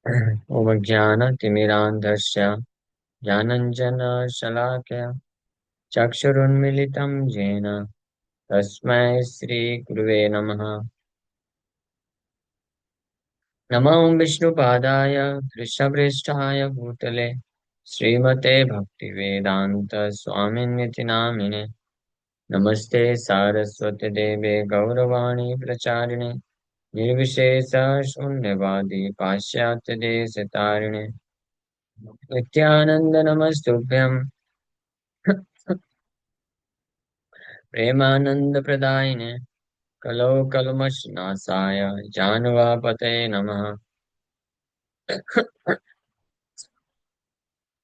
ओमज्ञानतिमिरान्धस्य ज्ञानञ्जनशलाकया चक्षुरुन्मिलितं येन तस्मै श्रीगुरुवे नमः। नमो विष्णुपादाय कृष्णप्रेष्ठाय भूतले श्रीमते भक्तिवेदान्त स्वामिन्विति नामिने। नमस्ते सारस्वती देवे गौरवाणी प्रचारिणे निर्विशेष शून्यवादी पाश्चात्य देश तारिणे। नित्यानंद नमस्तुभ्यं प्रेमानंद प्रदायिने कलौ कल्मषनाशाय जानवापतये नमः।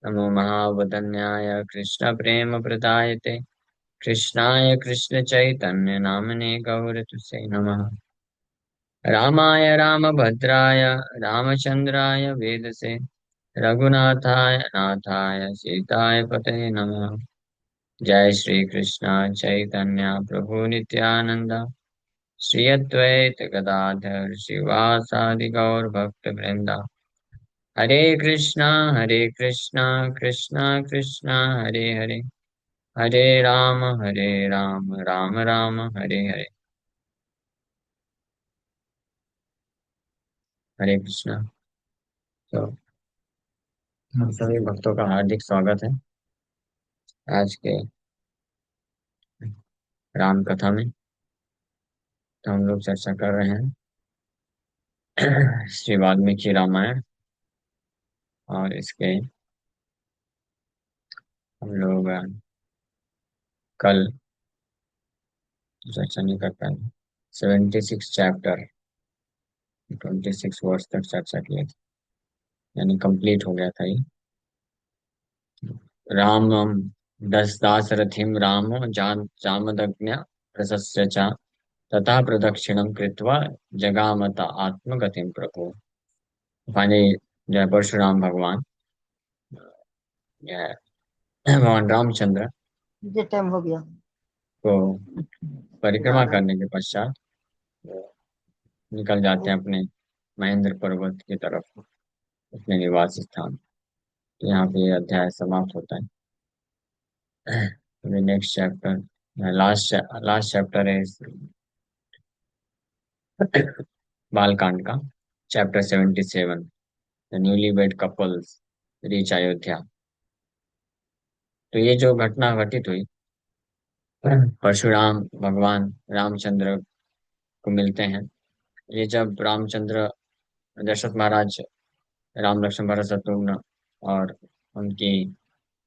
नमो महावदन्याय कृष्ण प्रेम प्रदायते कृष्णाय कृष्ण चैतन्य नामने गौरतुसे नमः। रामाय रामभद्राय रामचंद्राय वेदसे रघुनाथाय नाथाय सीताय पतये नमः। जय श्री कृष्ण चैतन्य प्रभु नित्यानंद श्री अद्वैत गदाधर शिवासादि गौर भक्त वृंदा। हरे कृष्णा कृष्णा कृष्णा हरे हरे हरे राम राम राम हरे हरे। हरे कृष्णा। तो हम सभी भक्तों का हार्दिक स्वागत है आज के राम कथा में। तो हम लोग चर्चा कर रहे हैं श्री वाल्मीकि रामायण। और इसके हम लोग कल चर्चा नहीं कर पाए। 76 चैप्टर 26 वर्ष तक चर्चा किए थे, यानी कंप्लीट हो गया था ये। रामं दशदासरथिं रामो जामदग्न्या प्रशस्य च तथा प्रदक्षिणं कृत्वा जगामत आत्मगतिं प्रभु। फाइनली जय परशुराम भगवान, जय भगवान रामचंद्र ये टाइम हो गया। को परिक्रमा करने के पश्चात वो निकल जाते हैं अपने महेंद्र पर्वत की तरफ, अपने निवास स्थान। तो यहाँ पे ये अध्याय समाप्त होता है। नेक्स्ट चैप्टर, लास्ट चैप्टर है इस बालकांड का, chapter 77, the newly wed couples reach Ayodhya. तो ये जो घटना घटित हुई, परशुराम भगवान रामचंद्र को मिलते हैं। ये जब रामचंद्र, दशरथ महाराज, राम लक्ष्मण भरत शत्रुघ्न और उनकी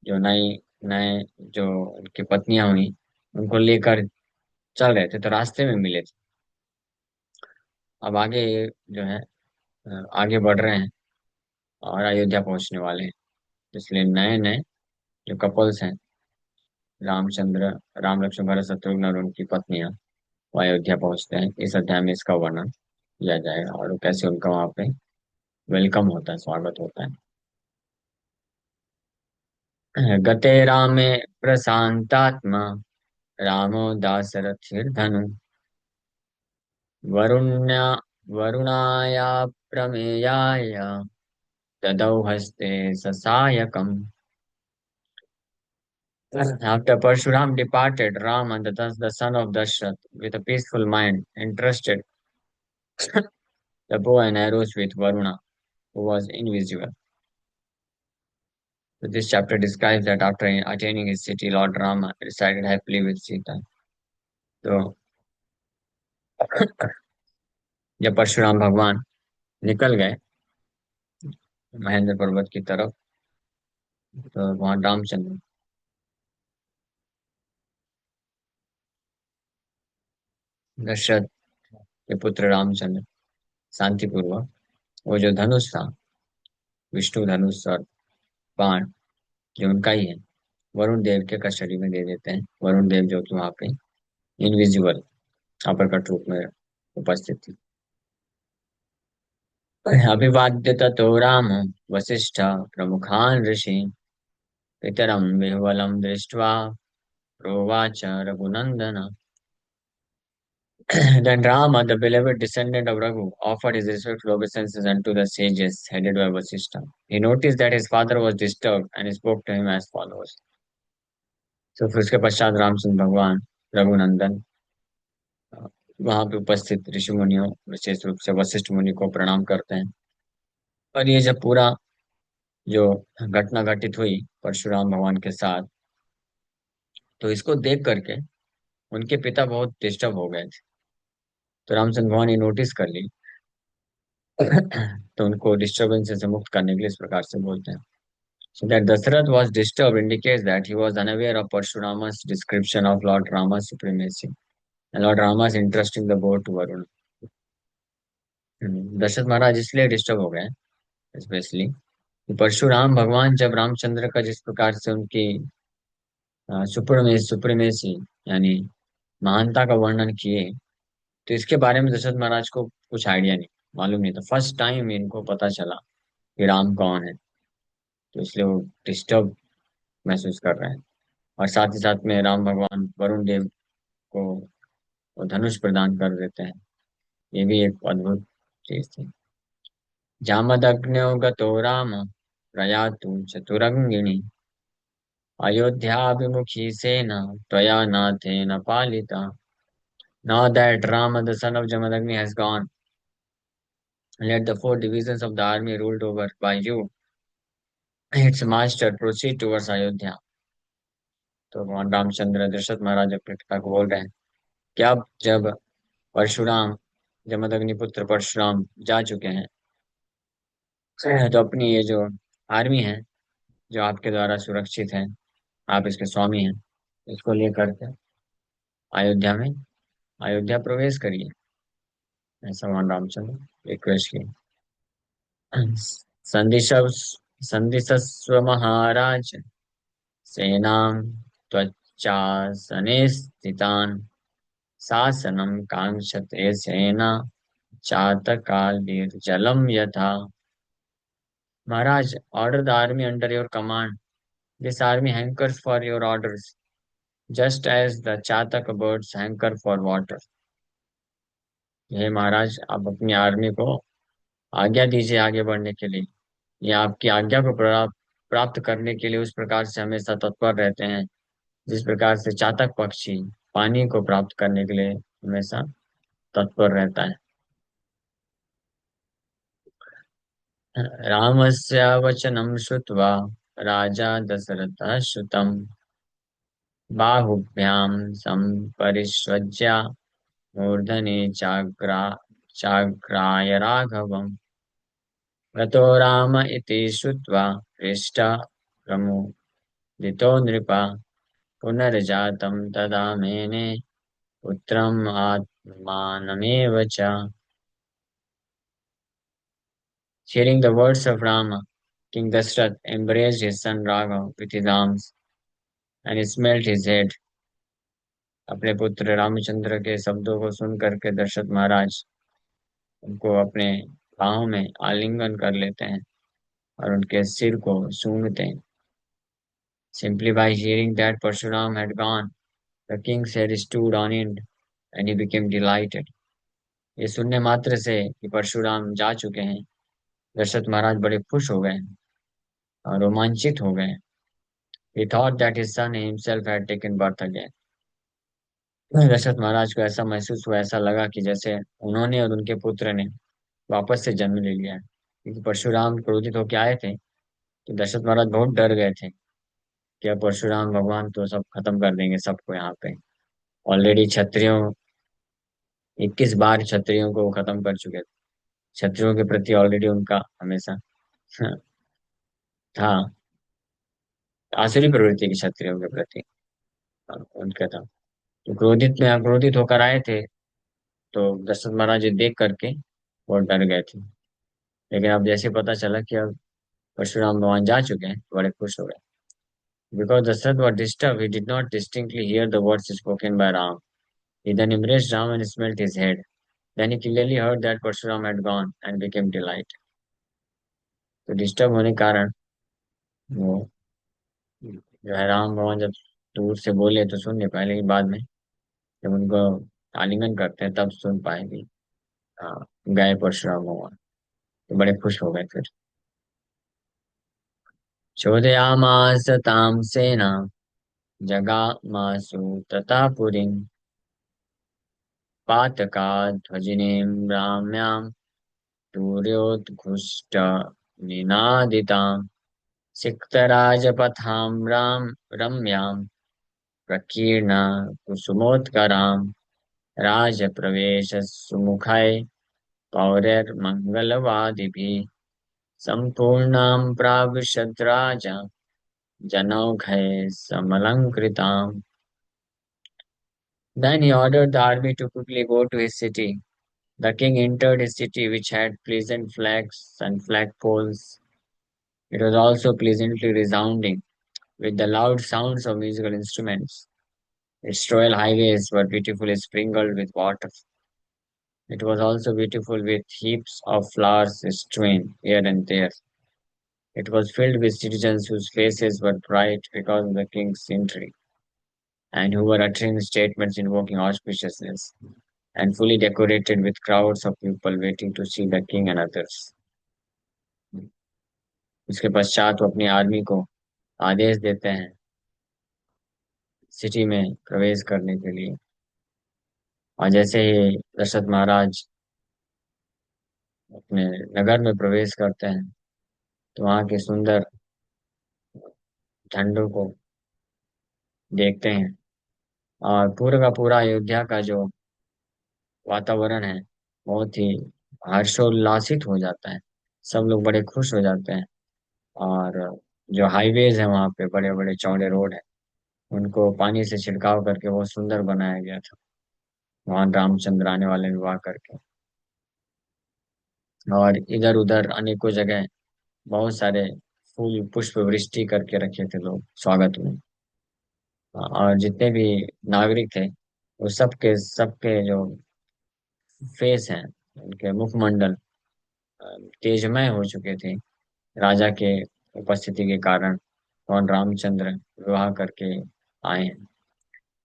जो नई नए जो उनकी पत्नियां हुई, उनको लेकर चल रहे थे तो रास्ते में मिले थे। अब आगे जो है आगे बढ़ रहे हैं और अयोध्या पहुंचने वाले हैं। इसलिए नए नए जो कपल्स हैं, रामचंद्र, राम लक्ष्मण भरत शत्रुघ्न और उनकी पत्नियां, वो अयोध्या पहुंचते हैं। इस अध्याय में इसका वर्णन किया जाएगा और कैसे उनका वहां पे वेलकम होता है, स्वागत होता है। गते रामे प्रशांतात्मा रामो दाशरथिर्धनु वरुण्या वरुणाया प्रमेयाय ददौ हस्ते ससायकम्। After Parshuram departed, Ram and thus the son of Dashrath, with a peaceful mind, entrusted the bow and arrows with Varuna, who was invisible. So this chapter describes that after attaining his city, Lord Rama resided happily with Sita. तो जब परशुराम भगवान निकल गए महेंद्र पर्वत की तरफ, तो वहां रामचंद्र, दशरथ के पुत्र रामचंद्र, शांतिपूर्वक वो जो धनुष था, विष्णु धनुष और बाण जो उनका ही है, वरुण देव के कस्टडी में दे देते हैं। वरुण देव जो कि वहां पे इनविजिबल अप्रकट रूप में उपस्थित थी। अभिवाद्य ततो राम वसिष्ठ प्रमुखान् ऋषीन् पितरं विह्वलं दृष्ट्वा प्रोवाच Raghunandan. Then Rama, the beloved descendant of Raghu, offered his respectful obeisances unto the sages headed by Vasishtha. He noticed that his father was disturbed and he spoke to him as follows. तो फिर उसके पश्चात रामचंद्र भगवान रघुनंदन वहां पे उपस्थित ऋषि मुनियों विशेष रूप से वशिष्ठ मुनि को प्रणाम करते हैं। और ये जब पूरा जो घटना घटित हुई परशुराम भगवान के साथ, तो इसको देख करके उनके पिता बहुत डिस्टर्ब हो गए थे। तो रामचंद्र भगवान ये नोटिस कर ली। तो उनको डिस्टर्बेंस से मुक्त करने के लिए इस प्रकार से बोलते हैं। So that Dasarath was disturbed indicates that he was unaware of Parshurama's description of Lord Rama's supremacy and Lord Rama's interest in the boat to Varuna. Dasharath महाराज इसलिए डिस्टर्ब हो गए स्पेशली कि परशुराम भगवान जब रामचंद्र का जिस प्रकार से उनकी सुप्रीमेसी यानी महानता का वर्णन किए, तो इसके बारे में दशरथ महाराज को कुछ आइडिया नहीं, मालूम नहीं था। फर्स्ट टाइम इनको पता चला कि राम कौन है, तो इसलिए वो डिस्टर्ब महसूस कर रहे हैं। और साथ ही साथ में राम भगवान वरुण देव को वो धनुष प्रदान कर देते हैं। ये भी एक अद्भुत चीज थी। जामदग्न्यो गतो राम प्रयातु चतुरंगिणी अयोध्याभिमुखी सेना त्वया नाथेन Palita. Now that Rama, the son of Jamadagni, has gone, let the four divisions of the army ruled over by you, its master, proceed towards Ayodhya. तो भगवान रामचंद्र दशरथ महाराज अपने पिता को बोल रहे हैं कि अब जब परशुराम जमदग्नि पुत्र परशुराम जा चुके हैं, तो अपनी ये जो आर्मी है जो आपके द्वारा सुरक्षित है, आप इसके स्वामी हैं, इसको लेकर के अयोध्या में अयोध्या प्रवेश करिए, ऐसा भगवान रामचंद्र रिक्वेस्ट की। संदिशव संदिशस्व महाराज सेनां त्वच्चासने स्थितान् शासनं कांक्षते सेना चातकालीर्जलम यथा। महाराज, order the army under your command. This army hankers for your orders, just as the चातक birds hanker for water. हे महाराज, आप अपनी आर्मी को आज्ञा दीजिए आगे बढ़ने के लिए। ये आपकी आज्ञा को प्राप्त करने के लिए उस प्रकार से हमेशा तत्पर रहते हैं, जिस प्रकार से चातक पक्षी पानी को प्राप्त करने के लिए हमेशा तत्पर रहता है। रामस्य वचनं श्रुत्वा राजा दशरथः श्रुतं बाहुभ्यां सम्परिष्वज्य मूर्धनि चाग्राय राघवम्। गतो राम इति श्रुत्वा हृष्टः प्रमुदितो नृपा पुनर्जातं तदा मेने पुत्रम् आत्मानमेव च। Hearing the words of Rama, King Dashrath embraced his son Raghav with his arms and smelt his head. अपने पुत्र रामचंद्र के शब्दों को सुन करके दशरथ महाराज उनको अपने बाहों में आलिंगन कर लेते हैं और उनके सिर को सूंघते हैं। Simply by hearing that Parshuram had gone, the king's head stood on end and he became delighted. ये सुनने मात्र से कि परशुराम जा चुके हैं, दशरथ महाराज बड़े खुश हो गए और रोमांचित हो गए। He thought that his son himself had taken birth again. Dasharath महाराज को ऐसा महसूस हुआ, ऐसा लगा कि जैसे उन्होंने और उनके पुत्र ने वापस से जन्म ले लिया है। क्योंकि परशुराम क्रोधित होकर आए थे, तो दशरथ महाराज बहुत डर गए थे कि अब परशुराम भगवान तो सब खत्म कर देंगे सबको यहाँ पे। ऑलरेडी क्षत्रियों 21 बार क्षत्रियों को वो खत्म कर चुके थे। क्षत्रियों के प्रति ऑलरेडी उनका हमेशा था, आसुरी प्रवृत्ति की क्षत्रियों के प्रति उनका था। तो क्रोधित होकर आए थे, तो दशरथ महाराज ये देख करके बहुत डर गए थे। लेकिन अब जैसे पता चला कि अब परशुराम भगवान जा चुके हैं, तो बड़े खुश हो गए। Because Dasharatha was disturbed, he did not distinctly hear the words spoken by Ram. He then embraced Ram and smelt his head. Then he clearly heard that Parshuram had gone and became delighted. तो disturb होने के कारण वो जो है राम भगवान जब दूर से बोले तो सुन नहीं पाए, लेकिन बाद में जब उनको आलिंगन करते हैं तब सुन पाएगी। हाँ, गाय परशुराम हुआ तो बड़े खुश हो गए फिर। चोदयामास तां सेना जगामासु तथा पुरीं पातकाध्वजिनीं राम्यां सूर्योत्कृष्ट निनादितां सिक्तराजपथां रम्यां प्रकीर्णा कुसुमोत्करां राजप्रवेशसुमुखै पौरैर्मङ्गलवादिभिः सम्पूर्णां प्राविशद्राज जनौघै समलङ्कृताम्. Then he ordered the army to quickly go to his city. The king entered his city, which had pleasant flags and flagpoles. It was also pleasantly resounding with the loud sounds of musical instruments. Its royal highways were beautifully sprinkled with water. It was also beautiful with heaps of flowers strewn here and there. It was filled with citizens whose faces were bright because of the king's entry, and who were uttering statements invoking auspiciousness, and fully decorated with crowds of people waiting to see the king and others. उसके पश्चात वो अपनी army को आदेश देते हैं city में प्रवेश करने के लिए। और जैसे ही दशरथ महाराज अपने नगर में प्रवेश करते हैं तो वहाँ के सुंदर झंडों को देखते हैं, और पूरा का पूरा अयोध्या का जो वातावरण है बहुत ही हर्षोल्लासित हो जाता है। सब लोग बड़े खुश हो जाते हैं। और जो हाईवेज है वहाँ पे बड़े बड़े चौड़े रोड है, उनको पानी से छिड़काव करके बहुत सुंदर बनाया गया था वहां रामचंद्र आने वाले विवाह करके। और इधर उधर अनेकों जगह बहुत सारे फूल पुष्प वृष्टि करके रखे थे लोग स्वागत में। और जितने भी नागरिक थे वो सबके जो फेस हैं, उनके मुखमंडल तेजमय हो चुके थे राजा के उपस्थिति के कारण। और रामचंद्र विवाह करके आए हैं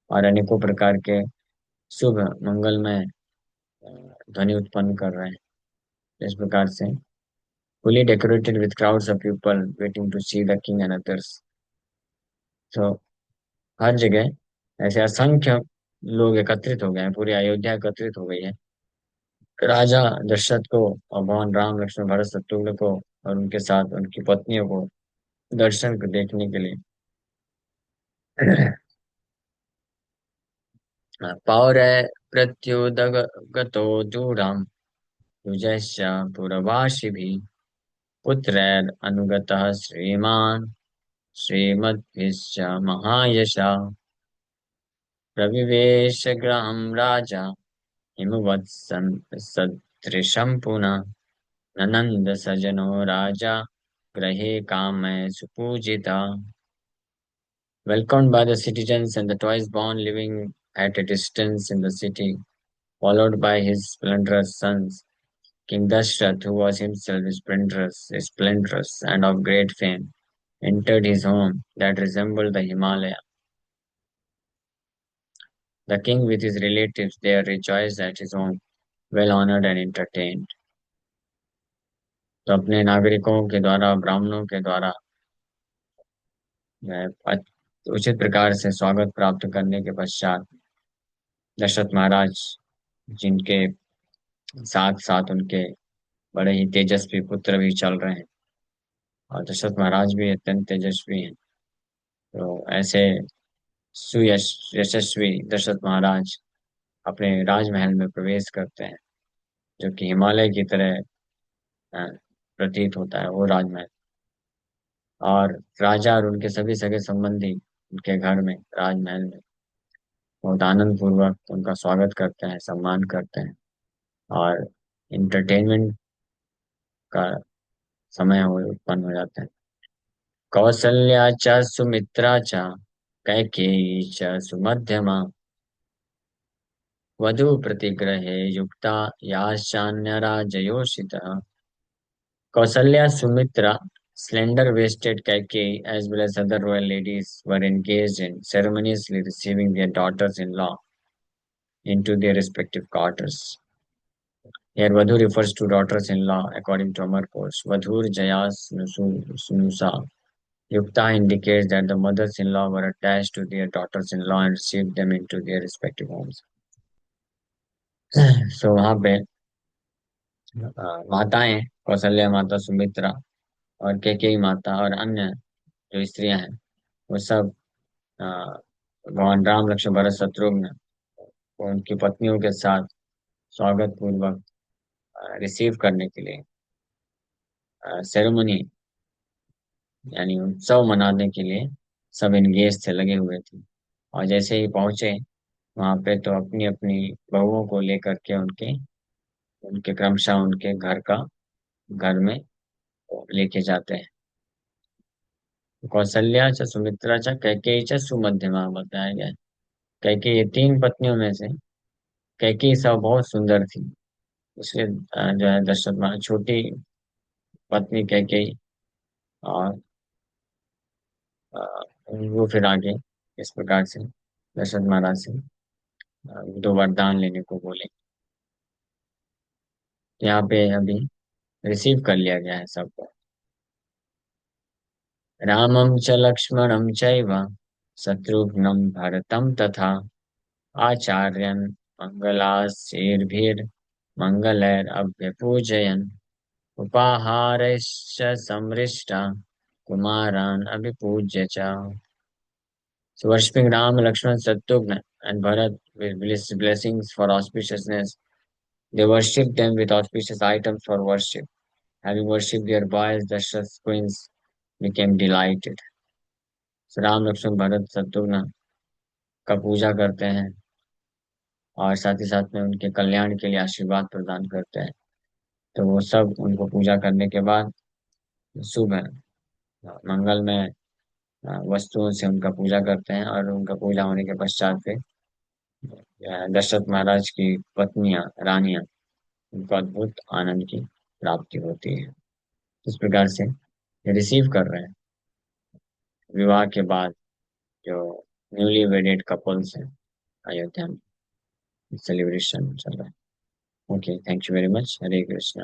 और अनेकों प्रकार के शुभ मंगलमय ध्वनि उत्पन्न कर रहे हैं। इस प्रकार से fully decorated with crowds of people waiting to see the king and others. तो हर जगह ऐसे असंख्य लोग एकत्रित हो गए हैं, पूरी अयोध्या एकत्रित हो गई है राजा दशरथ को और भगवान राम लक्ष्मण भरत शत्रुघ्न को और उनके साथ उनकी पत्नियों को दर्शन को देखने के लिए। पौरय प्रत्युदगतो दूरम युजश्च पुरवासिभिः पुत्रैरनुगतः श्रीमान् श्रीमद्भिश्च महायशः प्रविवेश गृहं राजा हिमवत्सं सदृशं पुनः ननंद सजनो राजा गृहे कामय सुपूजिता. Welcomed by the citizens and the twice born living at a distance in the city, followed by his splendorous sons, King Dashrath, who was himself splendorous and of great fame, entered his home that resembled the Himalaya. The king with his relatives there rejoiced at his home, well honored and entertained. तो अपने नागरिकों के द्वारा ब्राह्मणों के द्वारा उचित प्रकार से स्वागत प्राप्त करने के पश्चात दशरथ महाराज, जिनके साथ साथ उनके बड़े ही तेजस्वी पुत्र भी चल रहे हैं, और दशरथ महाराज भी अत्यंत तेजस्वी हैं, तो ऐसे सुयश यशस्वी दशरथ महाराज अपने राजमहल में प्रवेश करते हैं, जो कि हिमालय की तरह अ, प्रतीत होता है वो राजमहल। और राजा और उनके सभी सगे संबंधी उनके घर में राजमहल में बहुत आनंद पूर्वक उनका स्वागत करते हैं, सम्मान करते हैं, और इंटरटेनमेंट का समय हो उत्पन्न हो जाता है। कौसल्या च सुमित्रा च कैकेयी च सुमध्यमा वधू प्रतिग्रहे युक्ता याश्चान्यराजयोषितः. Kausalya, Sumitra, slender-waisted Kaikeyi, as well as other royal ladies, were engaged in ceremoniously receiving their daughters-in-law into their respective quarters. Here, Vadhu refers to daughters-in-law according to Amar Cosh. Vadhur Jayas Snusa Yukta indicates that the mothers-in-law were attached to their daughters-in-law and received them into their respective homes. So वहाँ पे माताएं कौशल्या माता सुमित्रा और कैकेयी माता और अन्य जो स्त्रियां हैं वो सब अ, भगवान राम लक्ष्मण भरत शत्रुघ्न को उनकी पत्नियों के साथ स्वागत पूर्वक रिसीव करने के लिए सेरेमनी यानी उत्सव मनाने के लिए सब एंगेज थे, लगे हुए थे। और जैसे ही पहुंचे वहां पे तो अपनी अपनी बहुओं को लेकर के उनके उनके क्रमशः उनके घर में लेके जाते हैं। कौशल्या च सुमित्रा च कैकेयी च सुमध्यमा बताया गया है। कैकेयी ये तीन पत्नियों में से कैकेयी सब बहुत सुंदर थी, इसलिए जो है दशरथ महाराज छोटी पत्नी कैकेयी और अ, वो फिर आगे इस प्रकार से दशरथ महाराज से दो वरदान लेने को बोले। यहाँ पे अभी रिसीव कर लिया गया है सबको। रामं च लक्ष्मणं चैव शत्रुघ्नं भरतं तथा आचार्यन् मङ्गलैरभ्यपूजयन् उपाहारैश्च सम्मृष्टा कुमारान् अभिपूज्य च। So worshipping Ram, Lakshman, Shatrugna, and Bharat with blessings for auspiciousness, they worshipped them with auspicious items for worship. Having worshipped their boys, the Dashrath's queens became delighted. So Ram Lakshman Bharat Shatrughan का पूजा करते हैं और साथ ही साथ में उनके कल्याण के लिए आशीर्वाद प्रदान करते हैं। तो वो सब उनको पूजा करने के बाद शुभ है मंगल में वस्तुओं से उनका पूजा करते हैं और उनका पूजा होने के पश्चात फिर दशरथ महाराज की पत्नियां रानियां उनको अद्भुत आनंद की प्राप्ति होती है। इस प्रकार से रिसीव कर रहे हैं विवाह के बाद जो न्यूली वेडेड कपल्स हैं अयोध्या में सेलिब्रेशन चल रहा है। Okay, thank you very much. Hare Krishna.